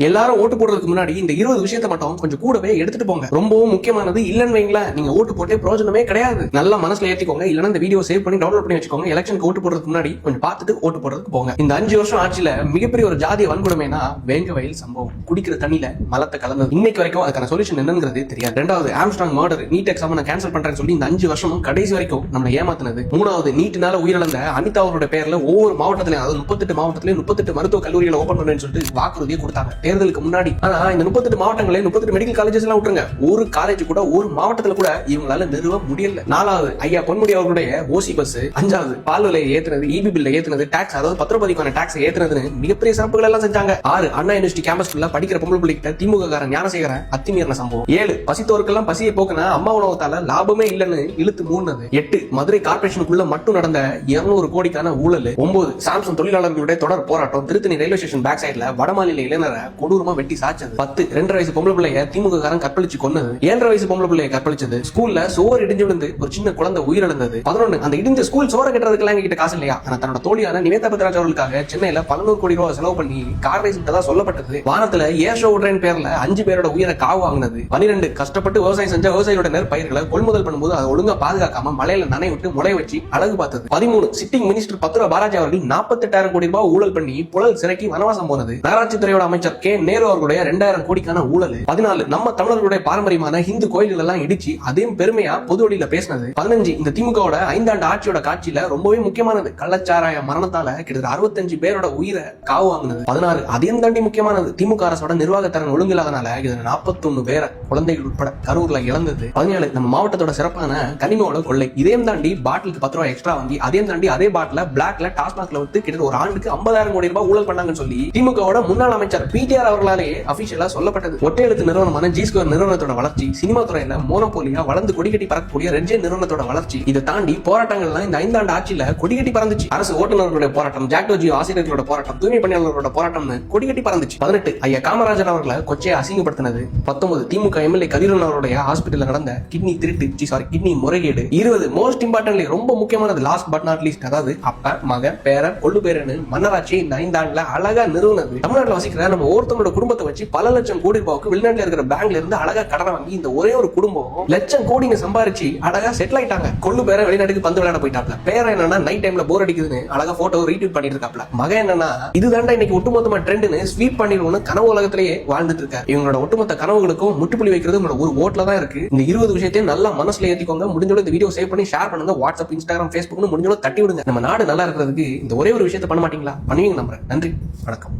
எல்லாரும் ஓட்டு போடுறதுக்கு முன்னாடி இந்த 20 விஷயத்தை மட்டும் கொஞ்சம் கூடவே எடுத்துட்டு போங்க. ரொம்பவும் முக்கியமானது. இல்லன்னு வைங்களேன், நீங்க ஓட்டு போட்டே பிரயோஜனமே கிடையாது. நல்லா மனசுல ஏத்திக்கோங்க. இல்லன்னா இந்த வீடியோ சேவ் பண்ணி டவுன்லோட் பண்ணி வச்சுக்கோங்க. எலெக்ஷனுக்கு ஓட்டு போடுறதுக்கு முன்னாடி கொஞ்சம் பார்த்துட்டு ஓட்டு போடுறதுக்கு போங்க. இந்த 5 வருஷம் ஆட்சியில மிகப்பெரிய ஒரு ஜாதிய வன்கொடுமைனா வேங்க வயல் சம்பவம். குடிக்கிற தண்ணியில மலத்தை கலந்தது. இன்னைக்கு வரைக்கும் அதுக்கான சொல்யூஷன் என்னங்கிறது தெரியாது. ரெண்டாவது, Armstrong murder. NEET exam cancel பண்றேன்னு சொல்லி இந்த 5 வருஷமும் கடைசி வரைக்கும் நம்மளை ஏமாத்தினது. மூணாவது, நீட்னால உயிரிழந்த அனிதா அவரோட பேர்ல ஒவ்வொரு மாவட்டத்திலையும், அதாவது 38 மாவட்டத்திலையும் 38 மருத்துவ கல்லூரிகளை ஓபன் பண்ணுன்னு சொல்லிட்டு வாக்குறுதியை கொடுத்தாங்க தேர்தலுக்கு முன்னாடி. ஆனா இந்த 38 மாவட்டங்களே 38 மெடிக்கல் காலேஜஸ் எல்லாம் விட்டுருங்க, ஒரு காலேஜ் கூட ஒரு மாவட்டத்துல கூட இவங்களால நிறுவ முடியல. நாலாவது, ஐயா பொன்முடி அவர்களுடைய ஓசி பஸ். அஞ்சாவது, பால் விலையை ஏத்துனது, இபி பில்ல ஏத்துனது, டாக்ஸ் அதாவது பத்திரப்பதிவான டாக்ஸ் ஏத்துனதுன்னு மிகப்பெரிய சிறப்புகள் எல்லாம் செஞ்சாங்க. 6, அண்ணா யூனிவர்சிட்டி கேம்பஸ் படிக்கிற பொம்பளை பிள்ளைகிட்ட திமுக காரன் ஞானசேகரன் அத்துமீறின சம்பவம். 7, பசித்தோருக்கெல்லாம் பசியை போக்குனா அம்மா உணவத்தால லாபமே இல்லன்னு இழுத்து மூடுனது. 8, மதுரை கார்பரேஷனுக்குள்ள மட்டும் நடந்த 200 கோடிக்கான ஊழல். 9, சாம்சங் தொழிலாளர்களுடைய தொடர் போராட்டம். திருத்தணி ரயில்வே ஸ்டேஷன் பேக் சைடுல வடமாநில இளைஞரை கொடூரமா வெட்டி சாச்சது. 10, 2.5 வயசு பொம்பளை பிள்ளைய திமுக காரன் கற்பழிச்சு கொன்னது. 7.5 வயசு பொம்பளை பிள்ளைய கற்பழிச்சது. ஸ்கூல்ல சோறு இடிஞ்சு விழுந்து ஒரு சின்ன குழந்தை உயிரிழந்தது. 11, அந்த இடிஞ்ச ஸ்கூல் சோற கட்டுறதுக்கு எங்கிட்ட காசு இல்லையா, ஆனா தன்னோட தோழியான நிவேதா பத்ராஜ் அவர்களுக்காக சென்னையில 11 கோடி ரூபாய் செலவு பண்ணி கார் ரேஸ் தான் சொல்லப்பட்டது. வானத்துல ஏர் ஷோ விடுறேன் பேர்ல 5 பேரோட உயிரை காவு வாங்கினது. 12, கஷ்டப்பட்டு விவசாயம் செஞ்ச விவசாயியோட நெற்பயிர்களை கொள்முதல் பண்ணும்போது அதை ஒழுங்கா பாதுகாக்காம மலையில நனை விட்டு முளை வச்சு அழகு பார்த்தது. 13, சிட்டிங் மினிஸ்டர் பத்ரா பாலாஜி அவர்கள் 48,000 கோடி ரூபாய் ஊழல் பண்ணி புழல் சிறைக்கு வனவாசம் போனது. நகராட்சி துறையோட அமைச்சர் கே நேரு அவர்களுடைய 2,000 கோடிக்கான ஊழல். 14, நம்ம தமிழர்களுடைய பாரம்பரியமான இந்து கோயில்கள் எல்லாம் இடிச்சு அதையும் பெருமையா பொது வழியில பேசினது. 15, இந்த திமுகவோட 5 ஆண்டு ஆட்சியோட காட்சியில ரொம்பவே முக்கியமானது, கள்ளச்சாராய மரணத்தால கிட்டத்தட்ட 65 பேரோட உயிரை காவு வாங்கினது. 16, அதையும் தாண்டி முக்கியமானது, திமுக அரசோட நிர்வாகத்திறன் ஒழுங்கில்லாதனால 41 பேரை குழந்தைகள் உட்பட கரூர்ல இழந்தது. 17, நம்ம மாவட்டத்தோட சிறப்பான கனிமோட கொள்ளை. இதையும் தாண்டி பாட்டிலுக்கு 10 ரூபாய் எக்ஸ்ட்ரா வாங்கி அதையும் தாண்டி அதே பாட்டில பிளாக்ல டாஸ்மாக்ல விட்டு கிட்டத்தட்ட ஒரு ஆண்டுக்கு 50,000 கோடி ரூபாய் ஊழல் பண்ணாங்கன்னு சொல்லி திமுகவோட முன்னாள் அமைச்சர் பிடிஆர் அவர்களாலே அபிஷியலா சொல்லப்பட்டது. ஒற்றை எழுத்து நிறுவனமான ஜி ஸ்கொயர் நிறுவனத்தோட வளர்ச்சி, சினிமா துறையில மோனோபோலியா வளர்ந்து கொடிகட்டி பறக்கக்கூடிய ரெட்ஜே நிறுவனத்தோட வளர்ச்சி, இதை தாண்டி போராட்டங்கள்லாம் இந்த 5 ஆண்டு ஆட்சியில கொடிகட்டி பறந்துச்சு. அரசு ஓட்டுநர்களுடைய போராட்டம், ஜாக்டோ ஜியோ ஆசிரியர்களோட போராட்டம், தூய்மை பணியாளர்களோட போராட்டம்னு கொடிகட்டி பறந்துச்சு. 18, ஐயா காமராஜர் அவர்களை கொச்சையை அசிங்கப்படுத்தினது. 19, திமுக எம்எல்ஏ கதிரவன் அவருடைய ஹாஸ்பிட்டல்ல நடந்த கிட்னி கிட்னி முறைகேடு. 20, மோஸ்ட் இம்பார்ட்டன்ட்லி ரொம்ப முக்கியமானது, லாஸ்ட் பட் நாட் லீஸ்ட், அதாவது அப்ப மக பேர கொள்ளு பேரன்னு மன்னராட்சி இந்த 5 ஆண்டுல அழகா நிறுவனது. தமிழ்நாட்டில் வசிக்கிற நம்ம ஒருத்தவங்களோட குடும்பத்தை வச்சு பல லட்சம் கோடி ரூபாய்க்கு வெளிநாட்டுல இருக்கிற பேங்க்ல இருந்து அழகா கடன் வாங்கி இந்த ஒரே ஒரு குடும்பம் லட்சம் கோடிங்க சம்பாரிச்சு அழகா செட்டில் ஆயிட்டாங்க. கொள்ளு பேர வெளிநாட்டுக்கு பந்து விளையாட போயிட்டாப்ல. பேர என்னன்னா நைட் டைம்ல போர் அடிக்குதுன்னு அழகா போட்டோ ரீட்வீட் பண்ணிட்டு இருக்காப்ல. மகன் என்னன்னா இதுதாண்டா இன்னைக்கு ஒட்டுமொத்தமா ட்ரெண்ட்னு ஸ்வீப் பண்ணிடுவோம்னு கனவு உலகத்திலேயே வாழ்ந்துட்டு இருக்காரு. இவங்களோட ஒட்டுமொத்த கனவுகளுக்கும் முட்டுப்புள்ளி வைக்கிறது உங்களோட ஒரு ஓட்ல தான் இருக்கு. இந்த 20 விஷயத்தையும் நல்லா மனசுல ஏத்திக்கோங்க. முடிஞ்சோட இந்த வீடியோ சேவ் பண்ணி ஷேர் பண்ணுங்க. வாட்ஸ்அப், இன்ஸ்டாகிராம், ஃபேஸ்புக்னு முடிஞ்சோட தட்டி விடுங்க. நம்ம நாடு நல்லா இருக்கிறதுக்கு இந்த ஒரே ஒரு விஷயத்தை பண்ண மாட்டீங்களா? பண்ணுவீங்க நம்புறேன். நன்றி, வணக்கம்.